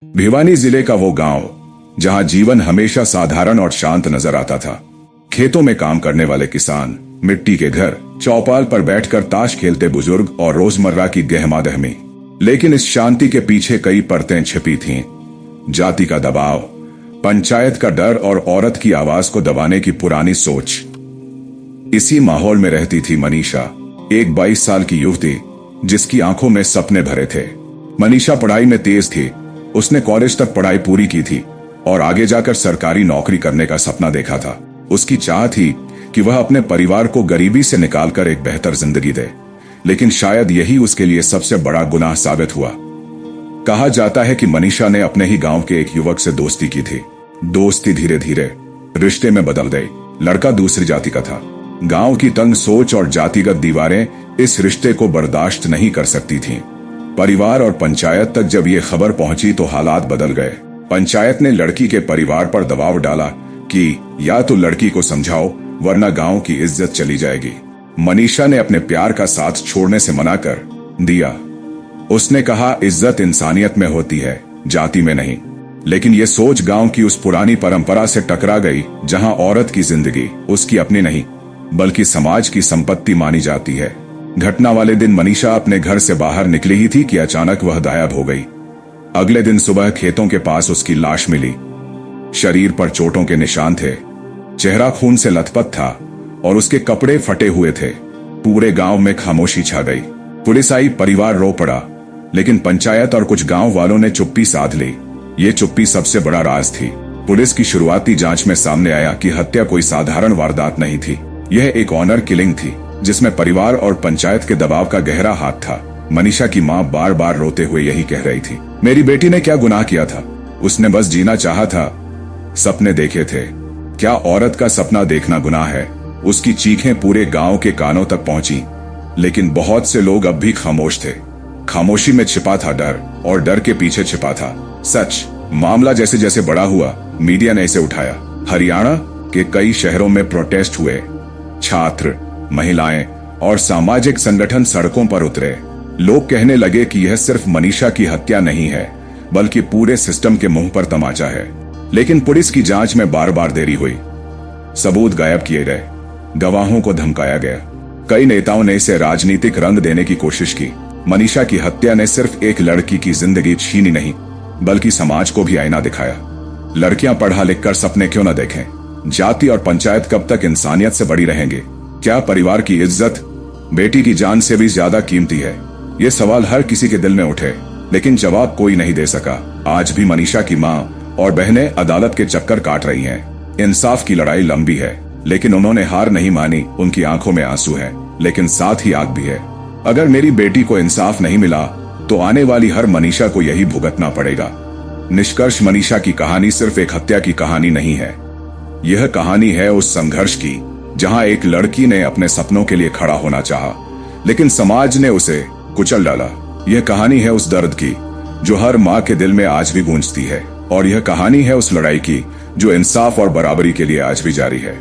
भिवानी जिले का वो गांव जहां जीवन हमेशा साधारण और शांत नजर आता था। खेतों में काम करने वाले किसान, मिट्टी के घर, चौपाल पर बैठकर ताश खेलते बुजुर्ग और रोजमर्रा की गहमागहमी। लेकिन इस शांति के पीछे कई परतें छिपी थीं। जाति का दबाव, पंचायत का डर और औरत की आवाज को दबाने की पुरानी सोच। इसी माहौल में रहती थी मनीषा, एक 22 साल की युवती जिसकी आंखों में सपने भरे थे। मनीषा पढ़ाई में तेज थी। उसने कॉलेज तक पढ़ाई पूरी की थी और आगे जाकर सरकारी नौकरी करने का सपना देखा था। उसकी चाह थी कि वह अपने परिवार को गरीबी से निकालकर एक बेहतर जिंदगी दे, लेकिन शायद यही उसके लिए सबसे बड़ा गुनाह साबित हुआ। कहा जाता है कि मनीषा ने अपने ही गांव के एक युवक से दोस्ती की थी। दोस्ती धीरे धीरे रिश्ते में बदल गई। लड़का दूसरी जाति का था। गांव की तंग सोच और जातिगत दीवारें इस रिश्ते को बर्दाश्त नहीं कर सकती थीं। परिवार और पंचायत तक जब ये खबर पहुंची तो हालात बदल गए। पंचायत ने लड़की के परिवार पर दबाव डाला कि या तो लड़की को समझाओ वरना गांव की इज्जत चली जाएगी। मनीषा ने अपने प्यार का साथ छोड़ने से मना कर दिया। उसने कहा, इज्जत इंसानियत में होती है, जाति में नहीं। लेकिन ये सोच गांव की उस पुरानी परंपरा से टकरा गई जहां औरत की जिंदगी उसकी अपनी नहीं बल्कि समाज की संपत्ति मानी जाती है। घटना वाले दिन मनीषा अपने घर से बाहर निकली ही थी कि अचानक वह गायब हो गई। अगले दिन सुबह खेतों के पास उसकी लाश मिली। शरीर पर चोटों के निशान थे, चेहरा खून से लथपथ था और उसके कपड़े फटे हुए थे। पूरे गांव में खामोशी छा गई। पुलिस आई, परिवार रो पड़ा, लेकिन पंचायत और कुछ गांव वालों ने चुप्पी साध ली। ये चुप्पी सबसे बड़ा राज थी। पुलिस की शुरुआती जांच में सामने आया कि हत्या कोई साधारण वारदात नहीं थी। यह एक ऑनर किलिंग थी जिसमें परिवार और पंचायत के दबाव का गहरा हाथ था। मनीषा की मां बार बार रोते हुए यही कह रही थी, मेरी बेटी ने क्या गुनाह किया था? उसने बस जीना चाहा था, सपने देखे थे। क्या औरत का सपना देखना गुनाह है? उसकी चीखें पूरे गांव के कानों तक पहुंची, लेकिन बहुत से लोग अब भी खामोश थे। खामोशी में छिपा था डर और डर के पीछे छिपा था सच। मामला जैसे जैसे बड़ा हुआ, मीडिया ने इसे उठाया। हरियाणा के कई शहरों में प्रोटेस्ट हुए। छात्र, महिलाएं और सामाजिक संगठन सड़कों पर उतरे। लोग कहने लगे कि यह सिर्फ मनीषा की हत्या नहीं है बल्कि पूरे सिस्टम के मुंह पर तमाचा है। लेकिन पुलिस की जांच में बार बार देरी हुई। सबूत गायब किए गए, गवाहों को धमकाया गया। कई नेताओं ने इसे राजनीतिक रंग देने की कोशिश की। मनीषा की हत्या ने सिर्फ एक लड़की की जिंदगी छीनी नहीं बल्कि समाज को भी आईना दिखाया। लड़कियां पढ़ा लिख कर सपने क्यों न देखें? जाति और पंचायत कब तक इंसानियत से बड़ी रहेंगे? क्या परिवार की इज्जत बेटी की जान से भी ज्यादा कीमती है? ये सवाल हर किसी के दिल में उठे, लेकिन जवाब कोई नहीं दे सका। आज भी मनीषा की मां और बहनें अदालत के चक्कर काट रही हैं। इंसाफ की लड़ाई लंबी है, लेकिन उन्होंने हार नहीं मानी। उनकी आंखों में आंसू है, लेकिन साथ ही आग भी है। अगर मेरी बेटी को इंसाफ नहीं मिला तो आने वाली हर मनीषा को यही भुगतना पड़ेगा। निष्कर्ष, मनीषा की कहानी सिर्फ एक हत्या की कहानी नहीं है। यह कहानी है उस संघर्ष की जहां एक लड़की ने अपने सपनों के लिए खड़ा होना चाहा, लेकिन समाज ने उसे कुचल डाला। यह कहानी है उस दर्द की जो हर माँ के दिल में आज भी गूंजती है, और यह कहानी है उस लड़ाई की जो इंसाफ और बराबरी के लिए आज भी जारी है।